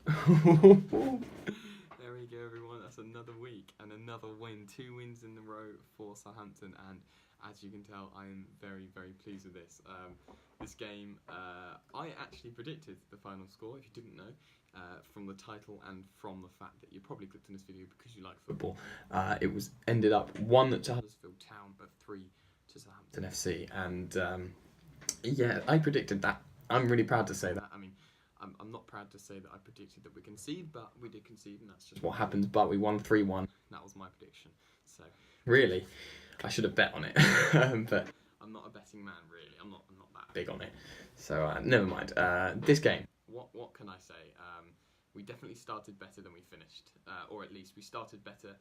There we go, everyone. That's another week and another win. 2 wins in a row for Southampton, and as you can tell, I am very, very pleased with this. This game, I actually predicted the final score, if you didn't know, from the title and from the fact that you probably clicked on this video because you like football. It was ended up 1 to Huddersfield Town, but 3 to Southampton FC, and yeah, I predicted that. I'm really proud to say that. I mean, I'm not proud to say that I predicted that we concede, but we did concede, and that's just what happens. But we won 3-1. That was my prediction. So really, I should have bet on it, but I'm not a betting man, really. I'm not that big on it. So never mind. This game. What can I say? We definitely started better than we finished, or at least we started better.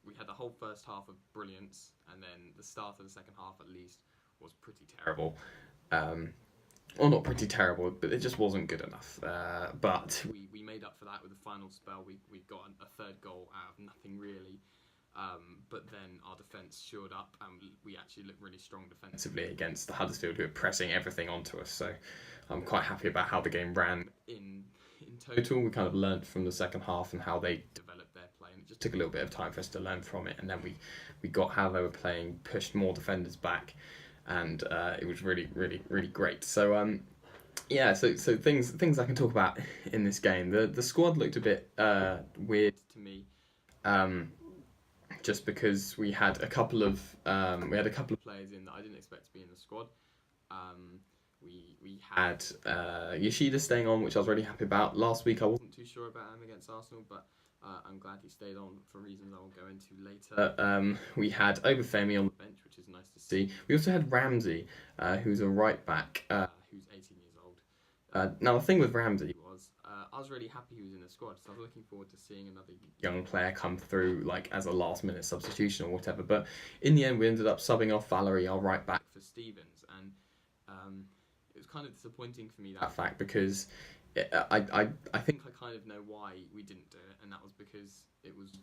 We had the whole first half of brilliance, and then the start of the second half, at least, was pretty terrible. Well, not pretty terrible, but it just wasn't good enough. But we made up for that with the final spell. We got a third goal out of nothing, really. But then our defence shored up, and we actually looked really strong defensively against the Huddersfield, who were pressing everything onto us. So I'm quite happy about how the game ran in total. We kind of learnt from the second half and how they developed their play, and it just took a little bit of time for us to learn from it. And then we got how they were playing, pushed more defenders back, and it was really, really, really great. So yeah, so things I can talk about in this game. The squad looked a bit weird to me, just because we had a couple of players in that I didn't expect to be in the squad. We had Yoshida staying on, which I was really happy about. Last week I wasn't too sure about him against Arsenal, but I'm glad he stayed on for reasons I will go into later. We had Obafemi on the bench, which is nice to see. We also had Ramsey, who's a right back, who's 18 years old. Now the thing with Ramsey was, I was really happy he was in the squad, so I was looking forward to seeing another young player come through, like as a last-minute substitution or whatever. But in the end, we ended up subbing off Valerie, our right back, for Stevens, and it was kind of disappointing for me, that fact, because I think I kind of know why we didn't do it, and that was because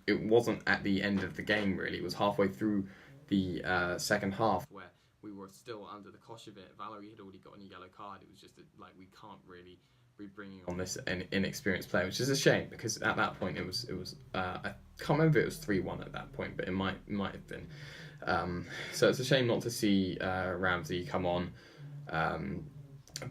it wasn't at the end of the game, really. It was halfway through the second half where we were still under the cosh of it. Valerie had already gotten a yellow card. It was just like we can't really be bringing on this inexperienced player, which is a shame because at that point it was I can't remember if it was 3-1 at that point, but it might have been. So it's a shame not to see Ramsey come on.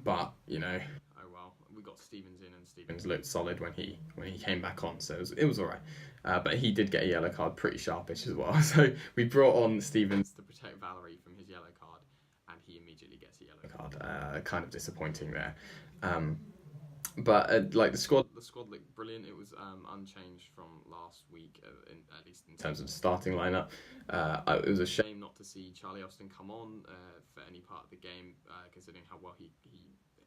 But oh well, we got Stevens in, and Stevens looked solid when he came back on, so it was all right. But he did get a yellow card, pretty sharpish as well. So we brought on Stevens to protect Valerie from his yellow card, and he immediately gets a yellow card. Kind of disappointing there. But like the squad looked brilliant. It was unchanged from last week, at least in terms of the starting lineup. It was a shame not to see Charlie Austin come on for any part of the game, considering how well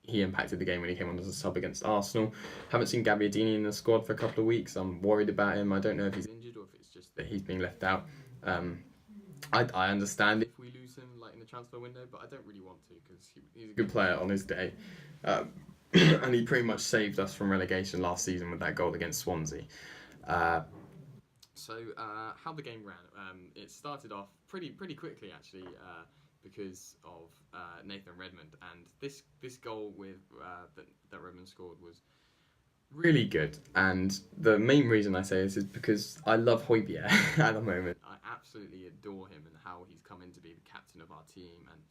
he impacted the game when he came on as a sub against Arsenal. Haven't seen Gabbiadini in the squad for a couple of weeks. I'm worried about him. I don't know if he's injured or if it's just that he's being left out. I understand if we lose him like in the transfer window, but I don't really want to because he's a good player on his day. And he pretty much saved us from relegation last season with that goal against Swansea. So how the game ran, it started off pretty quickly actually, because of Nathan Redmond, and this goal that Redmond scored was really good. And the main reason I say this is because I love Højbjerg at the moment. I absolutely adore him and how he's come in to be the captain of our team and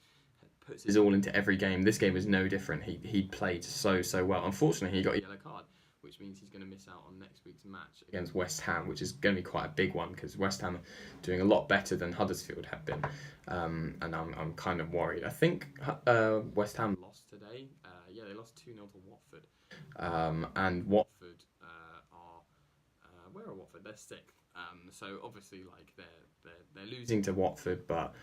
puts his all into every game. This game was no different. He played so well. Unfortunately, he got a yellow card, which means he's going to miss out on next week's match against West Ham, which is going to be quite a big one because West Ham are doing a lot better than Huddersfield have been, and I'm kind of worried. I think West Ham lost today. Yeah, they lost 2-0 to Watford, and Watford are where are Watford? They're sixth. So obviously, like they're losing to Watford, but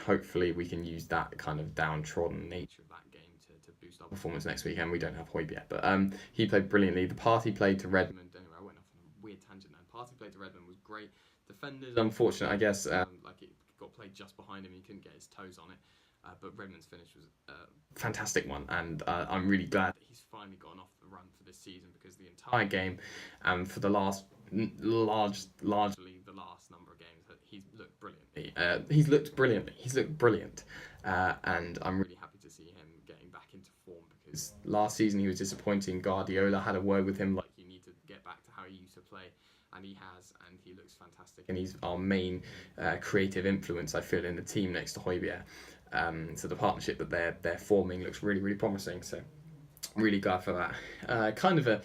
hopefully we can use that kind of downtrodden nature of that game to boost our performance next weekend. We don't have Højbjerg, but he played brilliantly. The Party played to Redmond. Anyway, I went off on a weird tangent then. Party played to Redmond was great. Defenders, unfortunate, I guess. Like it got played just behind him. He couldn't get his toes on it. But Redmond's finish was a fantastic one, and I'm really glad that he's finally gotten off the run for this season because the entire game, and for the largely the last number of games, he's looked brilliantly. He's looked brilliant, and I'm really happy to see him getting back into form because last season he was disappointing. Guardiola had a word with him, like, you need to get back to how he used to play, and he has, and he looks fantastic. And he's our main creative influence, I feel, in the team next to Højbjerg. So the partnership that they're forming looks really, really promising. So really glad for that. Kind of a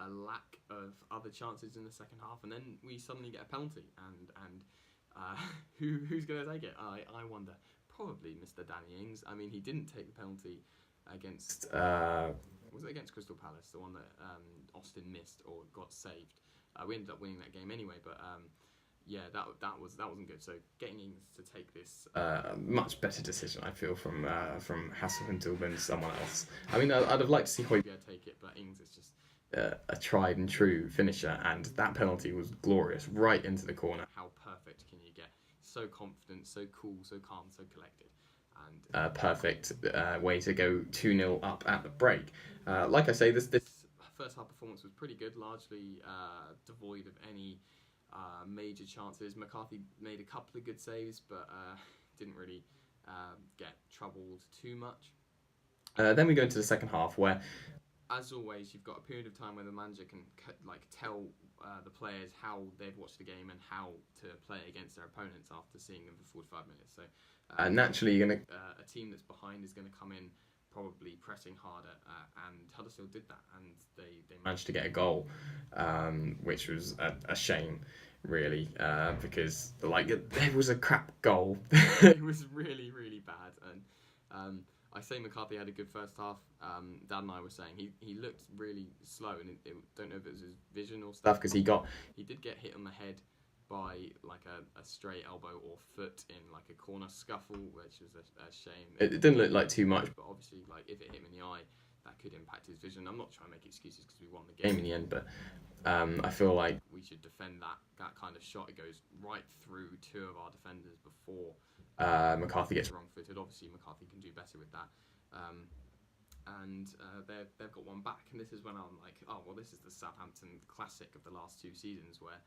lack of other chances in the second half, and then we suddenly get a penalty, and who's going to take it? I wonder. Probably Mr. Danny Ings. I mean, he didn't take the penalty against was it against Crystal Palace, the one that Austin missed or got saved. We ended up winning that game anyway, but yeah, that wasn't good. So getting Ings to take this much better decision, I feel, from Hasenhüttl than someone else. I mean, I'd have liked to see Højbjerg take it, but Ings is just a tried and true finisher, and that penalty was glorious, right into the corner. How perfect can you get? So confident, so cool, so calm, so collected, and perfect way to go 2-0 up at the break. Like I say, this first half performance was pretty good, largely devoid of any major chances. McCarthy made a couple of good saves, but didn't really get troubled too much. Then we go into the second half, where, as always, you've got a period of time where the manager can tell the players how they've watched the game and how to play against their opponents after seeing them for 45 minutes. So naturally, a team that's behind is going to come in probably pressing harder, and Huddersfield did that, and they managed to get a goal, which was a shame, really, because it was a crap goal. It was really, really bad, and I say McCarthy had a good first half. Dad and I were saying he looked really slow, and don't know if it was his vision or stuff, because he did get hit on the head by like a stray elbow or foot in like a corner scuffle, which was a shame. It didn't look like too much, but obviously, like, if it hit him in the eye, that could impact his vision. I'm not trying to make excuses because we won the game in the end, but I feel like we should defend that kind of shot. It goes right through two of our defenders before McCarthy gets wrong-footed. Obviously, McCarthy can do better with that. And they've got one back, and this is when I'm like, oh well, this is the Southampton classic of the last two seasons, where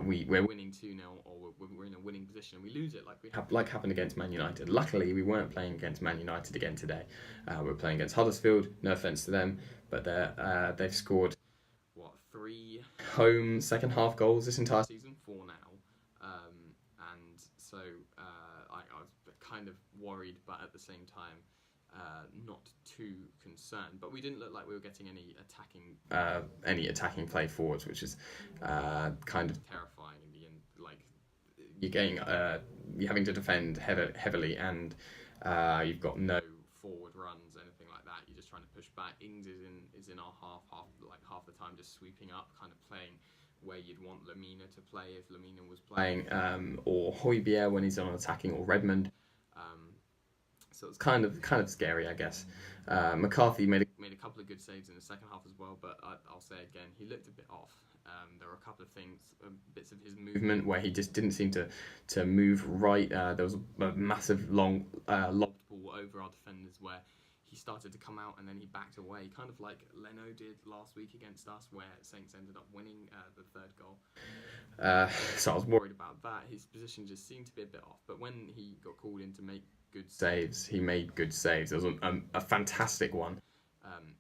we're winning 2-0, or we're in a winning position and we lose it, like happened against Man United. Luckily, we weren't playing against Man United again today. We're playing against Huddersfield. No offence to them, but they've scored 3 home second half goals this entire season, 4 now, and so I was kind of worried, but at the same time, not too concerned. But we didn't look like we were getting any attacking play forwards, which is kind of terrifying in the end. Like, you're having to defend heavily, and you've got no forward runs, anything like that. You're just trying to push back. Ings is in our half the time, just sweeping up, kind of playing where you'd want Lamina to play if Lamina was playing, or Højbjerg when he's on attacking, or Redmond. So it's kind of scary, I guess. McCarthy made a couple of good saves in the second half as well, but I'll say again, he looked a bit off. There were a couple of things, bits of his movement where he just didn't seem to move right. There was a massive long lobbed ball over our defenders where he started to come out and then he backed away, kind of like Leno did last week against us, where Saints ended up winning the third goal. So I was worried about that. His position just seemed to be a bit off, but when he got called in to make good saves, he made good saves. There was a fantastic one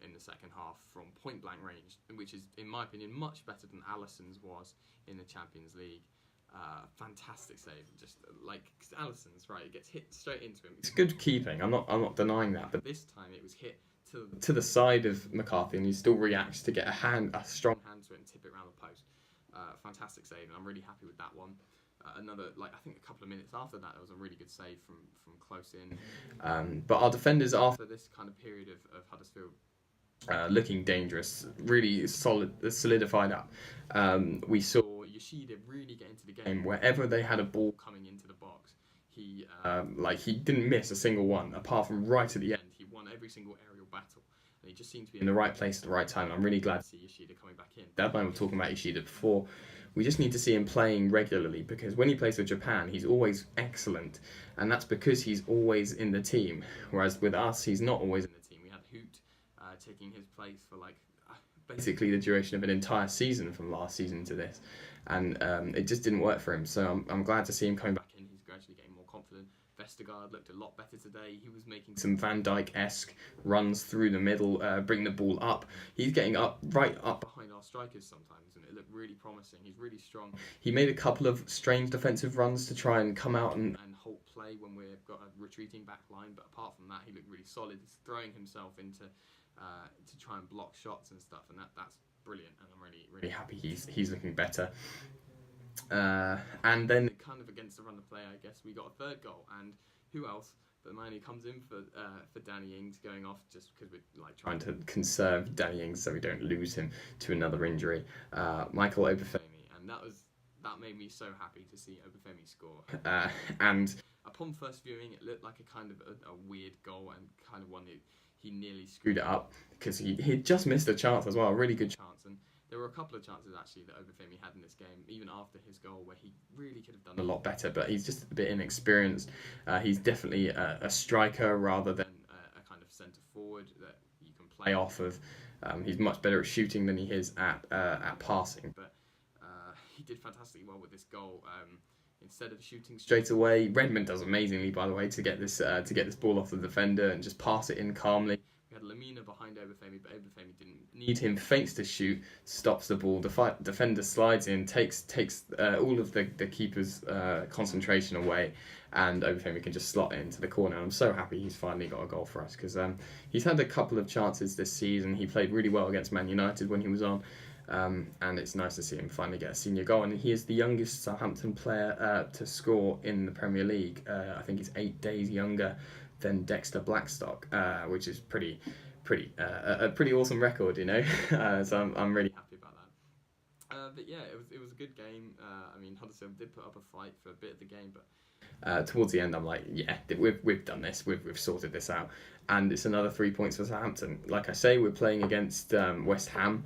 in the second half from point blank range, which is, in my opinion, much better than Alisson's was in the Champions League. Fantastic save, just like Alisson's, right? It gets hit straight into him. It's good keeping. I'm not denying that, but this time it was hit to the side of McCarthy, and he still reacts to get a strong hand to it and tip it around the post. Fantastic save, and I'm really happy with that one. Another, I think a couple of minutes after that, there was a really good save from close in. But our defenders, after this kind of period of Huddersfield looking dangerous, really solidified up. We saw Yoshida really get into the game. Wherever they had a ball coming into the box, he didn't miss a single one, apart from right at the end. He won every single aerial battle. And he just seemed to be in the right place at the right time. I'm really glad to see Yoshida coming back in. Dad and I were talking about Yoshida before. We just need to see him playing regularly, because when he plays for Japan, he's always excellent. And that's because he's always in the team. Whereas with us, he's not always in the team. We had Hoot taking his place for basically the duration of an entire season from last season to this. And it just didn't work for him. So I'm glad to see him coming back in. He's gradually getting more confident. Vestergaard looked a lot better today. He was making some Van Dijk-esque runs through the middle, bring the ball up. He's getting right up behind our strikers sometimes, and it looked really promising. He's really strong. He made a couple of strange defensive runs to try and come out and halt play when we've got a retreating back line, but apart from that, he looked really solid. He's throwing himself into to try and block shots and stuff, and that's brilliant, and I'm really happy he's looking better. And then kind of against the run of play, I guess we got a third goal, and who else but the man who comes in for Danny Ings going off, just because we're like trying to conserve Danny Ings so we don't lose him to another injury. Michael Obafemi, and that made me so happy to see Obafemi score. And upon first viewing, it looked like a kind of a weird goal, and kind of one that he nearly screwed it up because he just missed a chance as well, a really good chance. And there were a couple of chances actually that Obafemi had in this game, even after his goal, where he really could have done a lot better, but he's just a bit inexperienced. He's definitely a striker rather than a kind of centre forward that you can play off of. He's much better at shooting than he is at passing, but he did fantastically well with this goal. Instead of shooting straight away, Redmond does amazingly, by the way, to get this ball off the defender and just pass it in calmly. We had Lamina behind Obafemi, but Obafemi didn't need him. Feints to shoot, stops the ball. The defender slides in, takes all of the keeper's concentration away, and Obafemi can just slot it into the corner. I'm so happy he's finally got a goal for us, because he's had a couple of chances this season. He played really well against Man United when he was on. And it's nice to see him finally get a senior goal, and he is the youngest Southampton player to score in the Premier League. I think he's 8 days younger than Dexter Blackstock, which is a pretty awesome record, you know. So I'm really happy about that. But yeah, it was a good game. I mean, Huddersfield did put up a fight for a bit of the game, but towards the end, I'm like, yeah, we've done this. We've sorted this out, and it's another 3 points for Southampton. Like I say, we're playing against West Ham.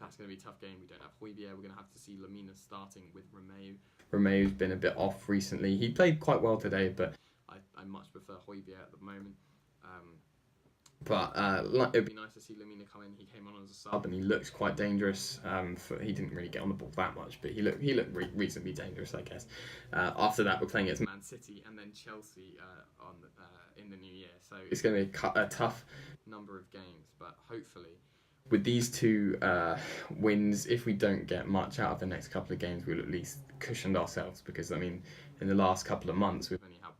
That's going to be a tough game. We don't have Højbjerg. We're going to have to see Lamina starting with Romeu. Romeu's been a bit off recently. He played quite well today, but I much prefer Højbjerg at the moment. But it would be nice to see Lamina come in. He came on as a sub and he looks quite dangerous. He didn't really get on the ball that much, but he looked reasonably dangerous, I guess. After that, we're playing against Man City and then Chelsea in the new year. So it's going to be a tough number of games, but hopefully, with these two wins, if we don't get much out of the next couple of games, we'll at least cushioned ourselves, because, I mean, in the last couple of months, we've only had,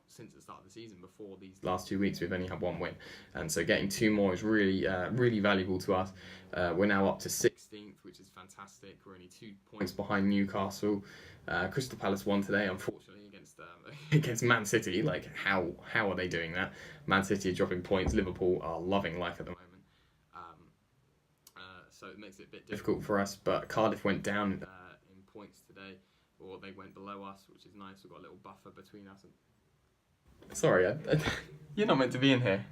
since the start of the season, before these last 2 weeks, we've only had one win. And so getting two more is really valuable to us. We're now up to 16th, which is fantastic. We're only 2 points behind Newcastle. Crystal Palace won today, unfortunately, against Man City. Like, how are they doing that? Man City are dropping points. Liverpool are loving life at the moment. So it makes it a bit difficult for us, but Cardiff went down in points today, or they went below us, which is nice. We've got a little buffer between us. Sorry, you're not meant to be in here.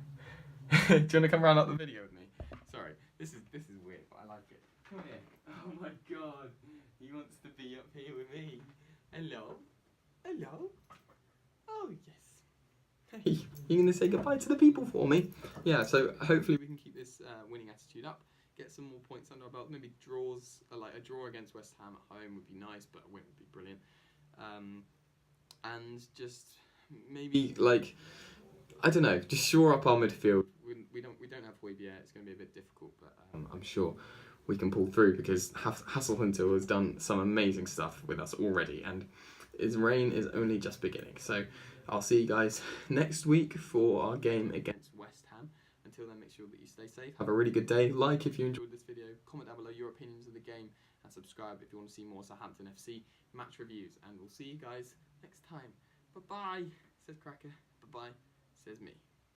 Do you want to come round up the video with me? Sorry, this is weird, but I like it. Come here. Oh my god, he wants to be up here with me. Hello? Hello? Oh yes. Hey, you going to say goodbye to the people for me? Yeah, so hopefully we can keep this winning attitude up. Get some more points under our belt. Maybe draws, like a draw against West Ham at home would be nice, but a win would be brilliant. And just maybe, like, I don't know, just shore up our midfield. We don't have Højbjerg. It's going to be a bit difficult, but I'm sure we can pull through, because Hasselhunter has done some amazing stuff with us already, and his reign is only just beginning. So I'll see you guys next week for our game against West Ham. Until then, make sure that you stay safe. Have a really good day. Like if you enjoyed this video. Comment down below your opinions of the game. And subscribe if you want to see more Southampton FC match reviews. And we'll see you guys next time. Bye-bye, says Cracker. Bye-bye, says me.